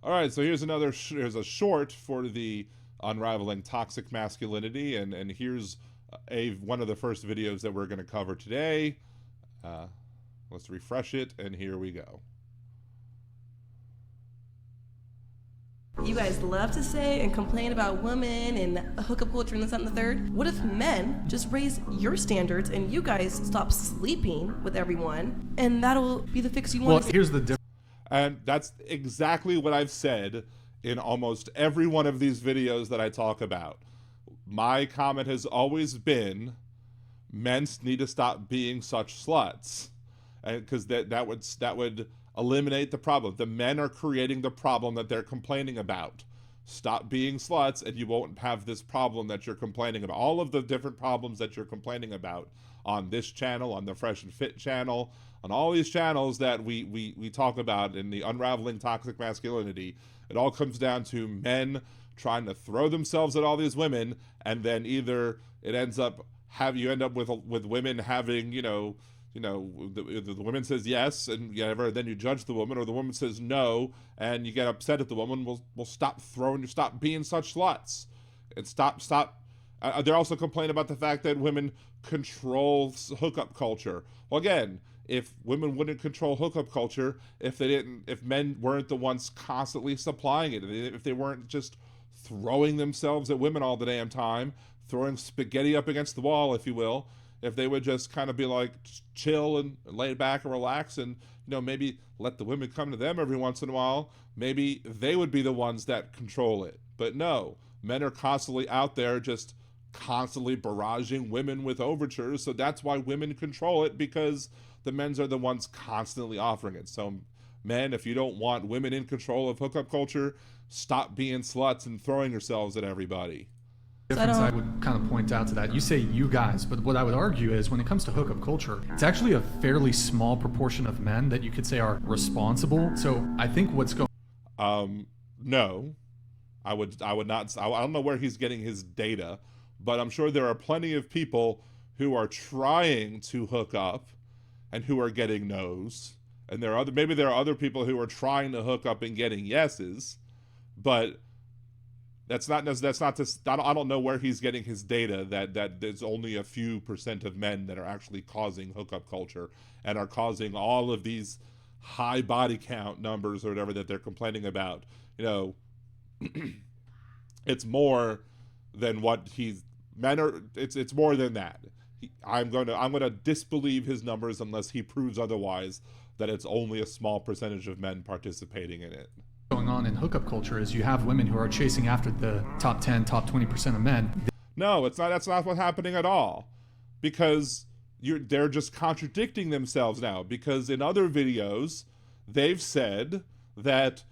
All right, so here's here's a short for the Unraveling Toxic Masculinity, and here's one of the first videos that we're going to cover today. Let's refresh it, and here we go. You guys love to say and complain about women and hookup culture and this, that, and the third. What if men just raise your standards and you guys stop sleeping with everyone, and that'll be the fix you want? Well, here's the difference. And that's exactly what I've said in almost every one of these videos that I talk about. My comment has always been, men need to stop being such sluts, because that would eliminate the problem. The men are creating the problem that they're complaining about. Stop being sluts, and you won't have this problem that you're complaining about. All of the different problems that you're complaining about on this channel, on the Fresh and Fit channel, on all these channels that we talk about in the Unraveling Toxic Masculinity, it all comes down to men trying to throw themselves at all these women, and then either it ends up you end up with women having, the woman says yes and whatever, then you judge the woman, or the woman says no and you get upset at the woman. We'll stop being such sluts, and stop. They're also complaining about the fact that women control hookup culture. Well, again, if women wouldn't control hookup culture, if men weren't the ones constantly supplying it, if they weren't just throwing themselves at women all the damn time, throwing spaghetti up against the wall, if you will, if they would just kind of be like, chill and lay back and relax, and maybe let the women come to them every once in a while, maybe they would be the ones that control it. But no, men are constantly out there just constantly barraging women with overtures, so that's why women control it, because the men are the ones constantly offering it. So men, if you don't want women in control of hookup culture, stop being sluts and throwing yourselves at everybody. Difference I would kind of point out to that. You say you guys, but what I would argue is when it comes to hookup culture, it's actually a fairly small proportion of men that you could say are responsible. So I think what's going no, I would not. I don't know where he's getting his data, but I'm sure there are plenty of people who are trying to hook up and who are getting no's, and maybe there are other people who are trying to hook up and getting yeses, but that's not just, I don't know where he's getting his data that there's only a few % of men that are actually causing hookup culture and are causing all of these high body count numbers or whatever that they're complaining about. It's more than what it's more than that. I'm gonna disbelieve his numbers unless he proves otherwise, that it's only a small percentage of men participating in it. Going on in hookup culture is you have women who are chasing after the top 10, top 20% of men. No, it's not. That's not what's happening at all, because they're just contradicting themselves now, because in other videos they've said that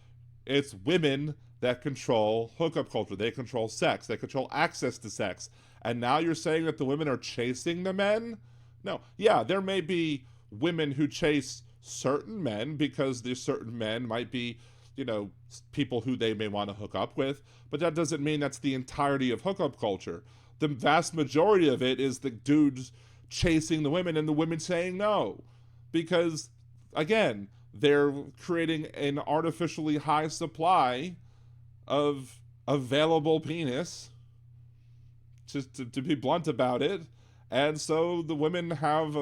it's women that control hookup culture. They control sex. They control access to sex. And now you're saying that the women are chasing the men? No. Yeah, there may be women who chase certain men because there's certain men might be, people who they may want to hook up with, but that doesn't mean that's the entirety of hookup culture. The vast majority of it is the dudes chasing the women and the women saying no, because again, they're creating an artificially high supply of available penis, just to be blunt about it, and so the women have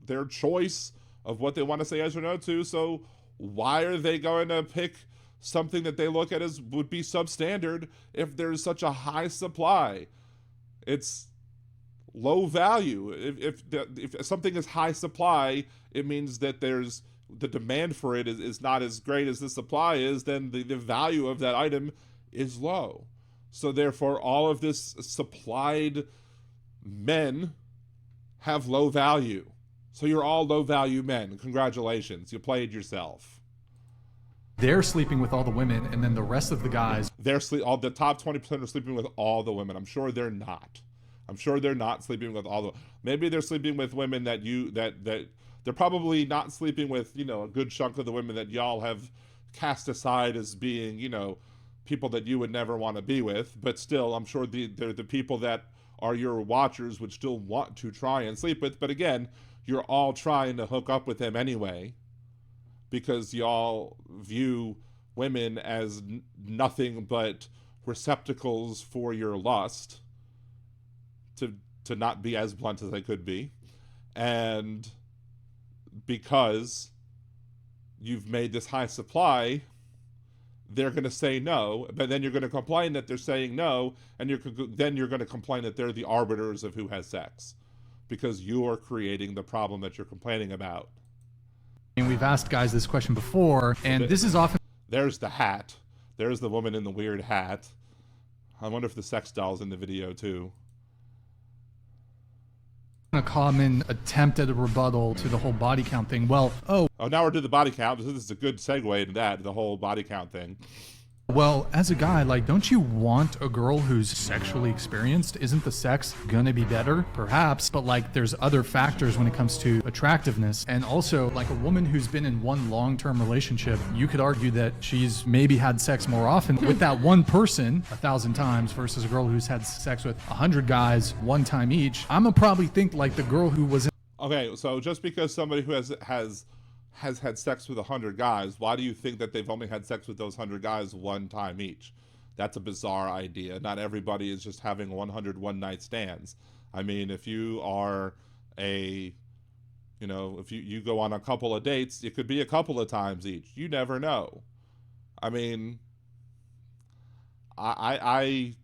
their choice of what they want to say yes or no to. So why are they going to pick something that they look at as would be substandard if there's such a high supply? It's low value. If something is high supply, it means that there's the demand for it is not as great as the supply is. Then the value of that item is low. So therefore, all of this supplied men have low value. So you're all low value men. Congratulations, you played yourself. They're sleeping with all the women, and then the rest of the guys, all the top 20% are sleeping with all the women. I'm sure they're not. I'm sure they're not sleeping with all the. Maybe they're sleeping with women that they're probably not sleeping with. A good chunk of the women that y'all have cast aside as being, people that you would never want to be with. But still, I'm sure they're the people that are your watchers would still want to try and sleep with. But again, you're all trying to hook up with him anyway, because y'all view women as nothing but receptacles for your lust, to not be as blunt as I could be. And because you've made this high supply, they're going to say no, but then you're going to complain that they're saying no, and then you're going to complain that they're the arbiters of who has sex, because you're creating the problem that you're complaining about. And we've asked guys this question before, and this is often... There's the hat. There's the woman in the weird hat. I wonder if the sex doll's in the video too. A common attempt at a rebuttal to the whole body count thing. Well, now we're to the body count. This is a good segue into that, the whole body count thing. Well, as a guy, like, don't you want a girl who's sexually experienced? Isn't the sex gonna be better? Perhaps, but like, there's other factors when it comes to attractiveness. And also, like, a woman who's been in one long-term relationship, you could argue that she's maybe had sex more often with that one person 1,000 times versus a girl who's had sex with 100 guys one time each. I'ma probably think like the girl who was in... Okay, so just because somebody who has had sex with 100 guys, why do you think that they've only had sex with those 100 guys one time each? That's a bizarre idea. Not everybody is just having 100 one-night stands. I mean, if you are if you go on a couple of dates, it could be a couple of times each. You never know. I mean, I've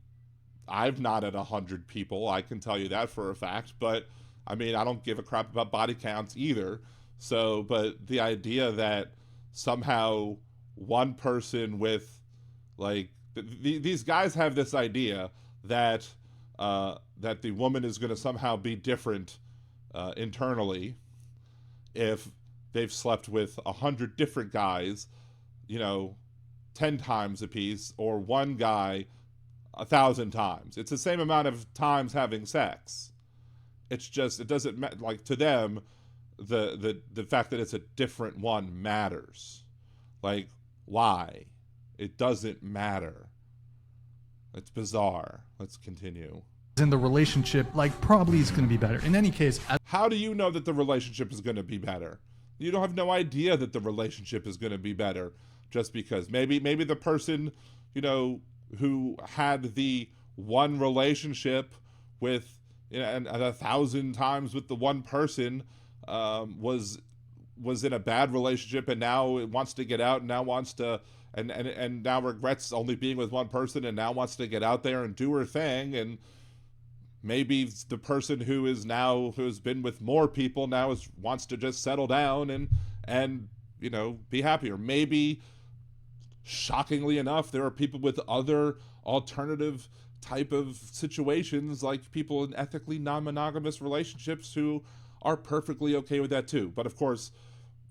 not at 100 people, I can tell you that for a fact, but I mean, I don't give a crap about body counts either. So, but the idea that somehow one person with, like, these guys have this idea that that the woman is going to somehow be different internally if they've slept with 100 different guys, 10 times a piece, or one guy 1,000 times. It's the same amount of times having sex. It's just, it doesn't matter, like, to them, the fact that it's a different one matters. Like, why? It doesn't matter. It's bizarre. Let's continue. In the relationship, like, probably is going to be better. In any case... How do you know that the relationship is going to be better? You don't have no idea that the relationship is going to be better just because. Maybe the person, who had the one relationship with, and 1,000 times with the one person, was in a bad relationship, and now it wants to get out, and now wants to, and now regrets only being with one person, and now wants to get out there and do her thing. And maybe the person who's been with more people now wants to just settle down and be happier. Maybe, shockingly enough, there are people with other alternative type of situations, like people in ethically non-monogamous relationships who are perfectly okay with that too. But of course,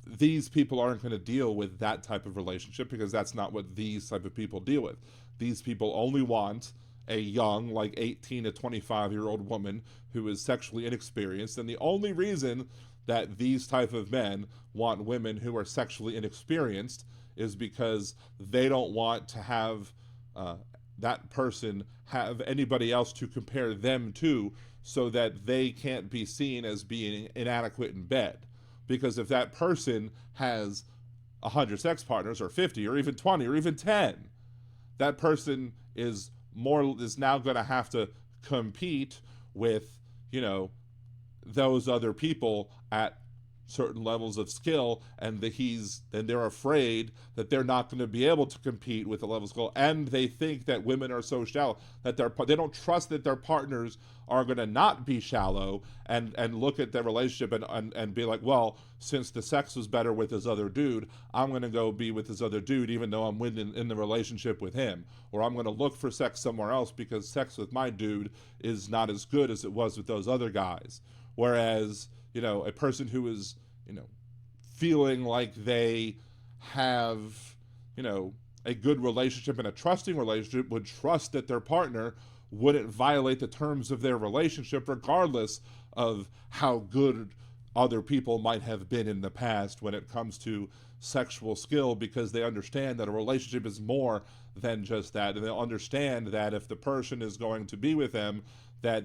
these people aren't going to deal with that type of relationship, because that's not what these type of people deal with. These people only want a young, like 18 to 25-year-old woman who is sexually inexperienced. And the only reason that these type of men want women who are sexually inexperienced is because they don't want to have that person have anybody else to compare them to, so that they can't be seen as being inadequate in bed. Because if that person has 100 sex partners, or 50, or even 20, or even 10, that person is now going to have to compete with, those other people at certain levels of skill, and they're afraid that they're not going to be able to compete with the level of skill, and they think that women are so shallow that they don't trust that their partners are going to not be shallow, and look at their relationship and be like, well, since the sex was better with this other dude, I'm going to go be with this other dude even though I'm winning in the relationship with him, or I'm going to look for sex somewhere else because sex with my dude is not as good as it was with those other guys. Whereas, a person who is, feeling like they have, a good relationship and a trusting relationship, would trust that their partner wouldn't violate the terms of their relationship, regardless of how good other people might have been in the past when it comes to sexual skill, because they understand that a relationship is more than just that. And they'll understand that if the person is going to be with them, that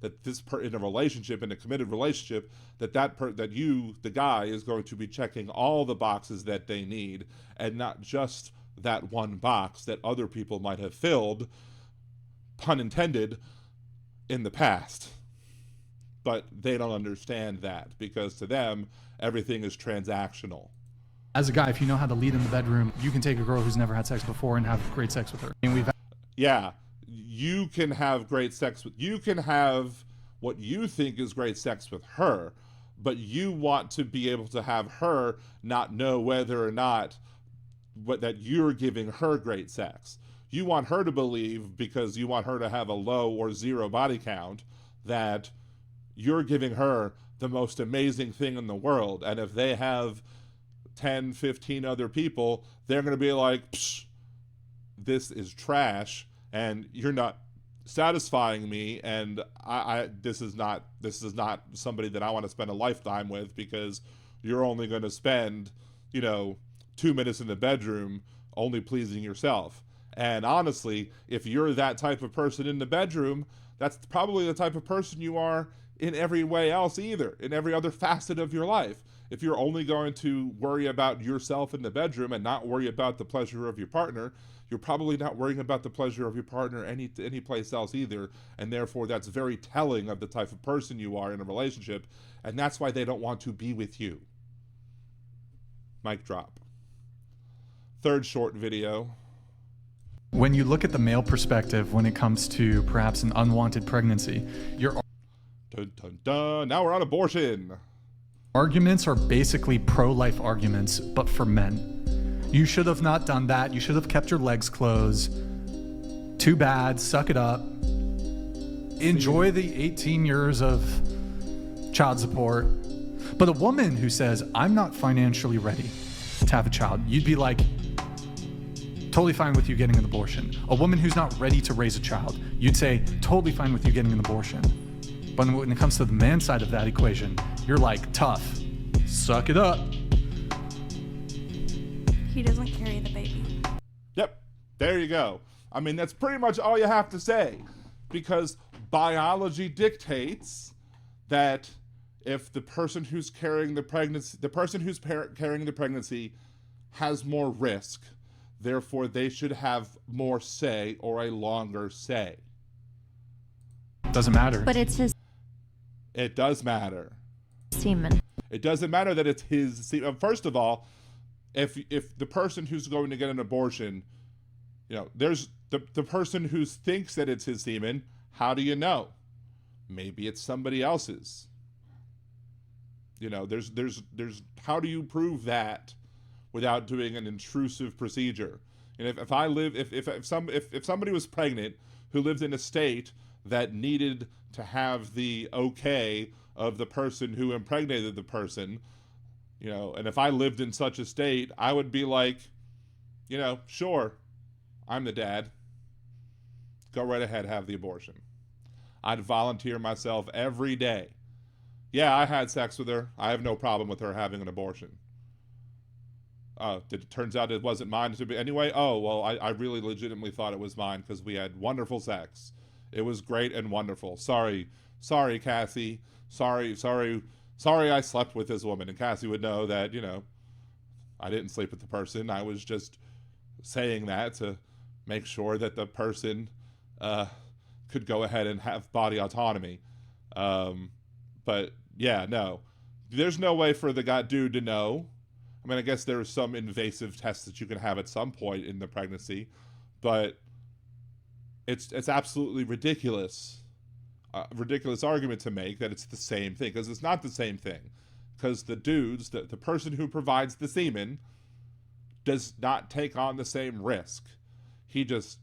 in a relationship, in a committed relationship, that you, the guy, is going to be checking all the boxes that they need, and not just that one box that other people might have filled, pun intended, in the past. But they don't understand that, because to them, everything is transactional. As a guy, if you know how to lead in the bedroom, you can take a girl who's never had sex before and have great sex with her. And we've Yeah, you can have great sex with, you can have what you think is great sex with her, but you want to be able to have her not know whether or not that you're giving her great sex. You want her to believe, because you want her to have a low or zero body count, that you're giving her the most amazing thing in the world. And if they have 10, 15 other people, they're going to be like, psh, this is trash, and you're not satisfying me, and this is not somebody that I want to spend a lifetime with, because you're only going to spend 2 minutes in the bedroom only pleasing yourself. And honestly, if you're that type of person in the bedroom, that's probably the type of person you are in every way else, either in every other facet of your life. If you're only going to worry about yourself in the bedroom and not worry about the pleasure of your partner, you're probably not worrying about the pleasure of your partner any place else either. And therefore, that's very telling of the type of person you are in a relationship. And that's why they don't want to be with you. Mic drop. Third short video. When you look at the male perspective when it comes to perhaps an unwanted pregnancy, your Dun, dun, dun. Now we're on abortion. arguments are basically pro-life arguments, but for men. You should have not done that. You should have kept your legs closed. Too bad. Suck it up. Enjoy the 18 years of child support. But a woman who says, I'm not financially ready to have a child, you'd be like, totally fine with you getting an abortion. A woman who's not ready to raise a child, you'd say, totally fine with you getting an abortion. But when it comes to the man side of that equation, you're like, tough. Suck it up. He doesn't carry the baby. Yep, there you go. I mean, that's pretty much all you have to say, because biology dictates that if the person who's carrying the pregnancy, carrying the pregnancy has more risk, therefore they should have more say, or a longer say. Doesn't matter. But it's his It does matter. semen. It doesn't matter that it's his semen. First of all, if the person who's going to get an abortion, there's the person who thinks that it's his semen, how do you know? Maybe it's somebody else's. There's how do you prove that without doing an intrusive procedure? And if somebody was pregnant who lived in a state that needed to have the okay of the person who impregnated the person, and if I lived in such a state, I would be like, sure, I'm the dad. Go right ahead, have the abortion. I'd volunteer myself every day. Yeah, I had sex with her. I have no problem with her having an abortion. It turns out it wasn't mine to be anyway. Oh, well, I really legitimately thought it was mine because we had wonderful sex. It was great and wonderful. Sorry, Cassie. Sorry I slept with this woman. And Cassie would know that, I didn't sleep with the person. I was just saying that to make sure that the person could go ahead and have body autonomy. But yeah, no. There's no way for the dude to know. I mean, I guess there are some invasive tests that you can have at some point in the pregnancy, but it's absolutely ridiculous argument to make that it's the same thing, because it's not the same thing. Because the dudes, the person who provides the semen does not take on the same risk. He just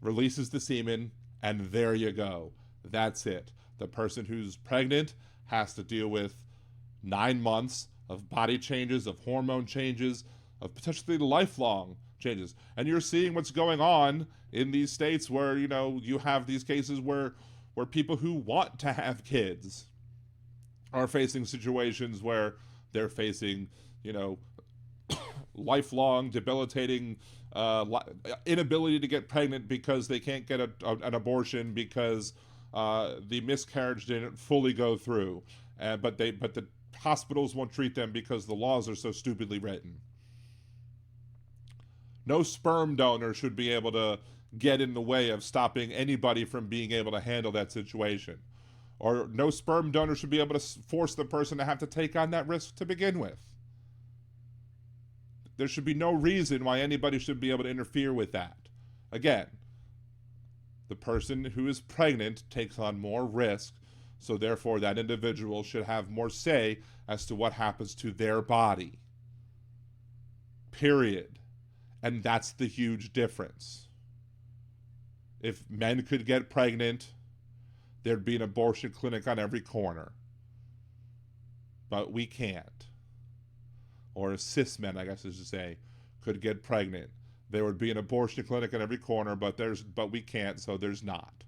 releases the semen, and there you go. That's it. The person who's pregnant has to deal with 9 months of body changes, of hormone changes, of potentially lifelong changes. And you're seeing what's going on in these states where, you have these cases where people who want to have kids are facing situations where they're facing, lifelong, debilitating inability to get pregnant because they can't get an abortion because the miscarriage didn't fully go through, but the hospitals won't treat them because the laws are so stupidly written. No sperm donor should be able to get in the way of stopping anybody from being able to handle that situation. Or no sperm donor should be able to force the person to have to take on that risk to begin with. There should be no reason why anybody should be able to interfere with that. Again, the person who is pregnant takes on more risk, so therefore that individual should have more say as to what happens to their body. Period. And that's the huge difference. If men could get pregnant, there'd be an abortion clinic on every corner. But we can't. Or cis men, I guess I should say, could get pregnant. There would be an abortion clinic on every corner, but we can't, so there's not.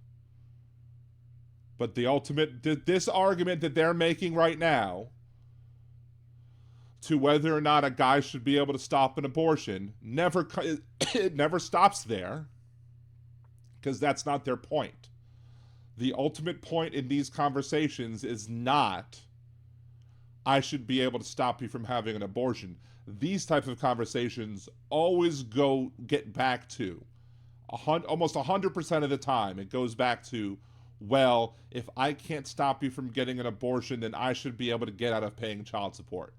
But the ultimate, this argument that they're making right now to whether or not a guy should be able to stop an abortion, it never stops there, because that's not their point. The ultimate point in these conversations is not, I should be able to stop you from having an abortion. These types of conversations always get back to, almost 100% of the time, it goes back to, well, if I can't stop you from getting an abortion, then I should be able to get out of paying child support.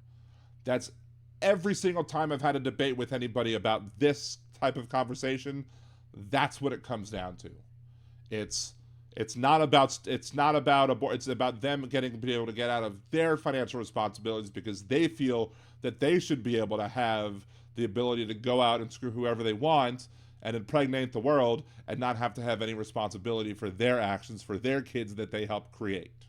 That's every single time I've had a debate with anybody about this type of conversation, that's what it comes down to. It's not about it's about them be able to get out of their financial responsibilities because they feel that they should be able to have the ability to go out and screw whoever they want and impregnate the world and not have to have any responsibility for their actions, for their kids that they helped create.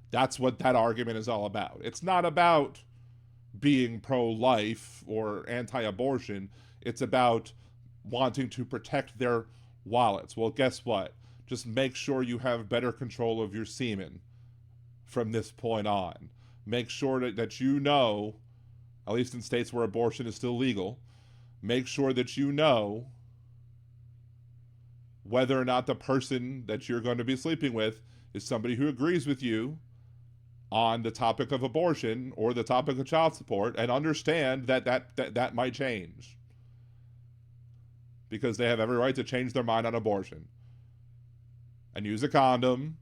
That's what that argument is all about. It's not about being pro-life or anti-abortion. It's about wanting to protect their wallets. Well, guess what? Just make sure you have better control of your semen from this point on. Make sure that you know, at least in states where abortion is still legal, make sure that you know whether or not the person that you're going to be sleeping with is somebody who agrees with you on the topic of abortion or the topic of child support, and understand that might change. Because they have every right to change their mind on abortion. And use a condom,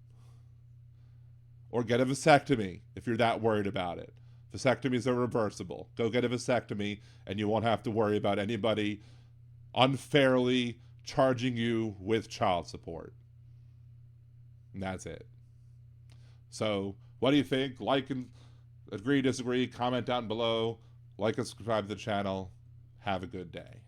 or get a vasectomy if you're that worried about it. Vasectomies are reversible. Go get a vasectomy and you won't have to worry about anybody unfairly charging you with child support. And that's it. So, what do you think? Like and agree, disagree, comment down below. Like and subscribe to the channel. Have a good day.